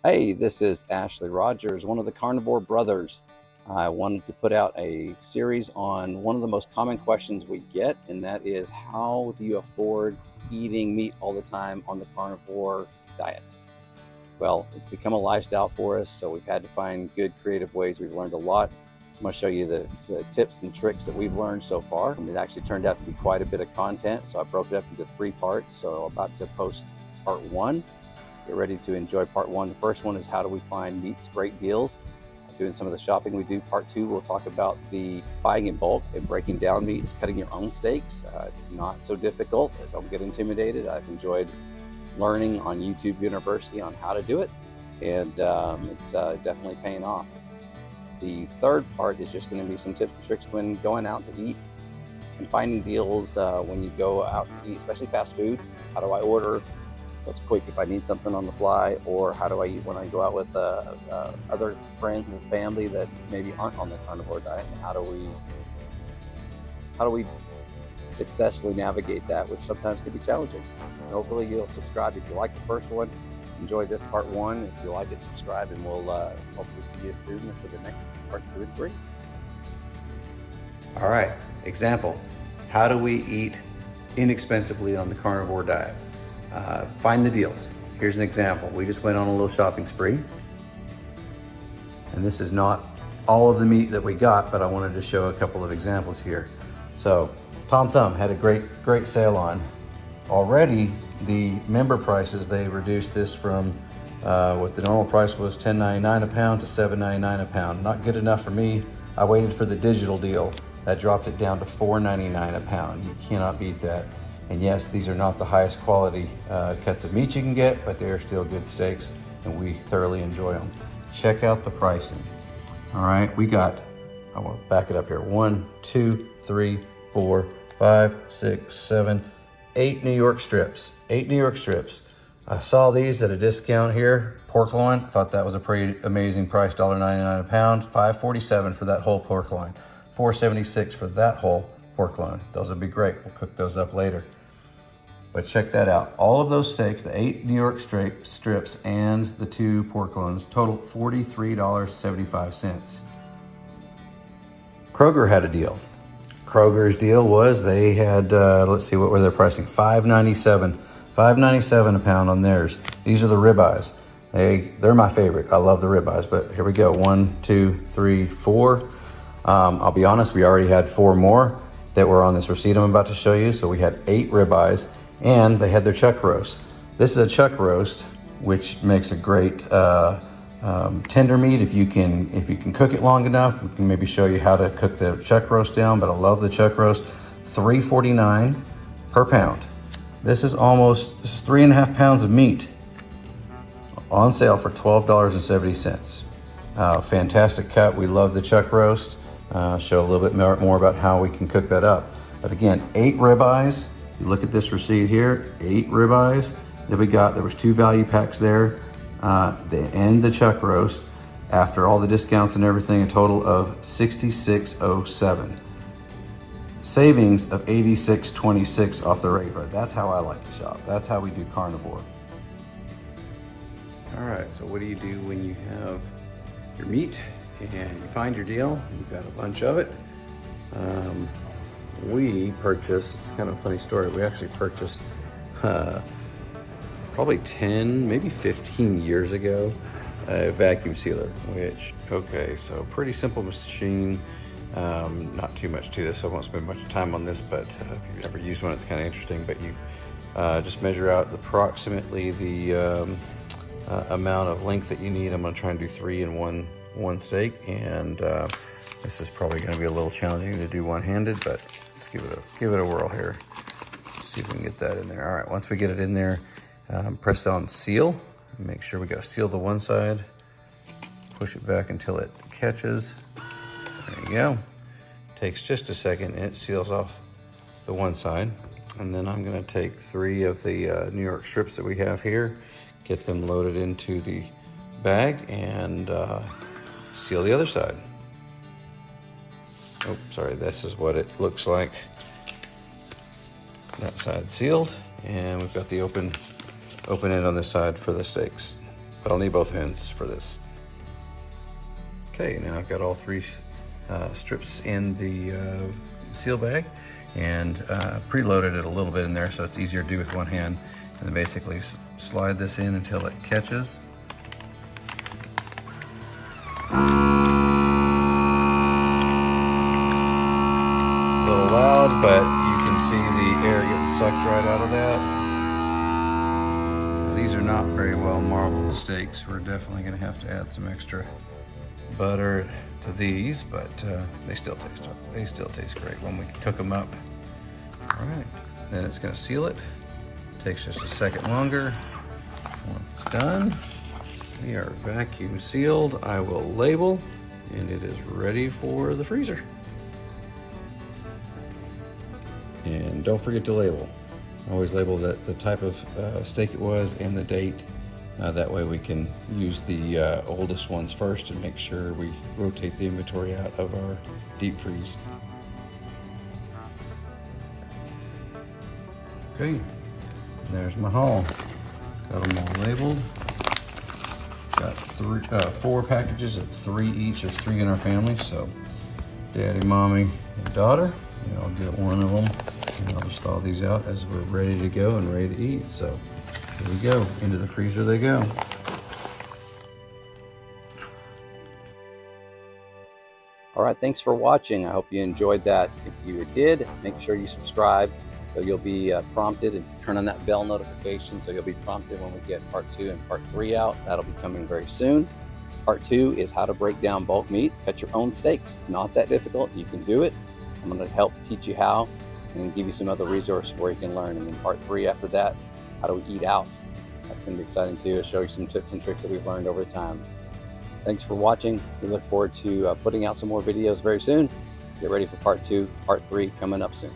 Hey, this is Ashley Rogers, one of the Carnivore Brothers. I wanted to put out a series on one of the most common questions we get, and that is, how do you afford eating meat all the time on the carnivore diet? Well, it's become a lifestyle for us, so we've had to find good creative ways. We've learned a lot. I'm going to show you the tips and tricks that we've learned so far. And it actually turned out to be quite a bit of content, so I broke it up into 3 parts. So I'm about to post part 1. Get ready to enjoy part 1. The first one is, how do we find meat's great deals? Doing some of the shopping we do. Part 2, we'll talk about the buying in bulk and breaking down meat. It's cutting your own steaks. It's not so difficult. Don't get intimidated. I've enjoyed learning on YouTube University on how to do it, and it's definitely paying off. The third part is just going to be some tips and tricks when going out to eat and finding deals when you go out to eat, especially fast food. How do I order what's quick if I need something on the fly, or how do I eat when I go out with other friends and family that maybe aren't on the carnivore diet, and how do we successfully navigate that, which sometimes can be challenging. And hopefully you'll subscribe if you like the first one. Enjoy this part 1. If you like it, subscribe, and we'll hopefully see you soon for the next part 2 and 3. All right, example, how do we eat inexpensively on the carnivore diet? Find the deals. Here's an example. We just went on a little shopping spree. And this is not all of the meat that we got, but I wanted to show a couple of examples here. So Tom Thumb had a great sale on. Already the member prices, they reduced this from what the normal price was $10.99 a pound to $7.99 a pound. Not good enough for me. I waited for the digital deal. That dropped it down to $4.99 a pound. You cannot beat that. And yes, these are not the highest quality cuts of meat you can get, but they are still good steaks, and we thoroughly enjoy them. Check out the pricing. All right, we got, I want to back it up here, 1, 2, 3, 4, 5, 6, 7, 8 New York strips. 8 New York strips. I saw these at a discount here, pork loin. Thought that was a pretty amazing price, $1.99 a pound, $5.47 for that whole pork loin, $4.76 for that whole pork loin. Those would be great. We'll cook those up later. But check that out. All of those steaks, the 8 New York strips and the 2 pork loins, total $43.75. Kroger had a deal. Kroger's deal was they had, let's see, what were their pricing? $5.97 a pound on theirs. These are the ribeyes. They're my favorite. I love the ribeyes, but here we go. 1, 2, 3, 4. I'll be honest, we already had 4 more that were on this receipt I'm about to show you. So we had 8 ribeyes, and they had their chuck roast. This is a chuck roast, which makes a great tender meat. If you can cook it long enough, we can maybe show you how to cook the chuck roast down, but I love the chuck roast. $3.49 per pound. This is 3.5 pounds of meat on sale for $12.70. Fantastic cut. We love the chuck roast. Show a little bit more about how we can cook that up. But again, 8 ribeyes. You look at this receipt here, 8 ribeyes that we got. There was 2 value packs there, and the chuck roast. After all the discounts and everything, a total of $66.07. Savings of $86.26 off the regular. That's how I like to shop. That's how we do carnivore. All right, so what do you do when you have your meat and you find your deal? You've got a bunch of it. We purchased, it's kind of a funny story, we actually purchased probably 10, maybe 15 years ago, a vacuum sealer, okay, so pretty simple machine. Not too much to this, so I won't spend much time on this, but if you've ever used one, it's kind of interesting. But you just measure out approximately the amount of length that you need. I'm going to try and do 3 in one steak, and this is probably going to be a little challenging to do one-handed, but let's give it a whirl here. See if we can get that in there. All right, once we get it in there, press on seal. Make sure we got to seal the one side. Push it back until it catches. There you go. Takes just a second, and it seals off the one side. And then I'm going to take 3 of the New York strips that we have here, get them loaded into the bag, and seal the other side. Oh, sorry, this is what it looks like. That side sealed, and we've got the open end on this side for the steaks. but I'll need both hands for this. Okay, now I've got all 3 strips in the seal bag, and preloaded it a little bit in there so it's easier to do with one hand. And then basically slide this in until it catches. A little loud, but you can see the air getting sucked right out of that. These are not very well marbled steaks. We're definitely going to have to add some extra butter to these, but they still taste great when we cook them up. All right, then it's going to seal it. Takes just a second longer. Once it's done, we are vacuum sealed. I will label, and it is ready for the freezer. And don't forget to label. Always label the type of steak it was and the date. That way we can use the oldest ones first and make sure we rotate the inventory out of our deep freeze. Okay, there's my haul. Got them all labeled. Got 4 packages of 3 each. There's 3 in our family, so daddy, mommy, and daughter. And I'll get one of them, and I'll just thaw these out as we're ready to go and ready to eat. So here we go, into the freezer they go. All right, thanks for watching. I hope you enjoyed that. If you did, make sure you subscribe so you'll be prompted, and turn on that bell notification so you'll be prompted when we get part 2 and part 3 out. That'll be coming very soon. Part 2 is how to break down bulk meats, cut your own steaks. It's not that difficult. You can do it. I'm going to help teach you how and give you some other resources where you can learn. And then part 3 after that, how do we eat out? That's going to be exciting too. I'll show you some tips and tricks that we've learned over time. Thanks for watching. We look forward to putting out some more videos very soon. Get ready for part 2, part 3 coming up soon.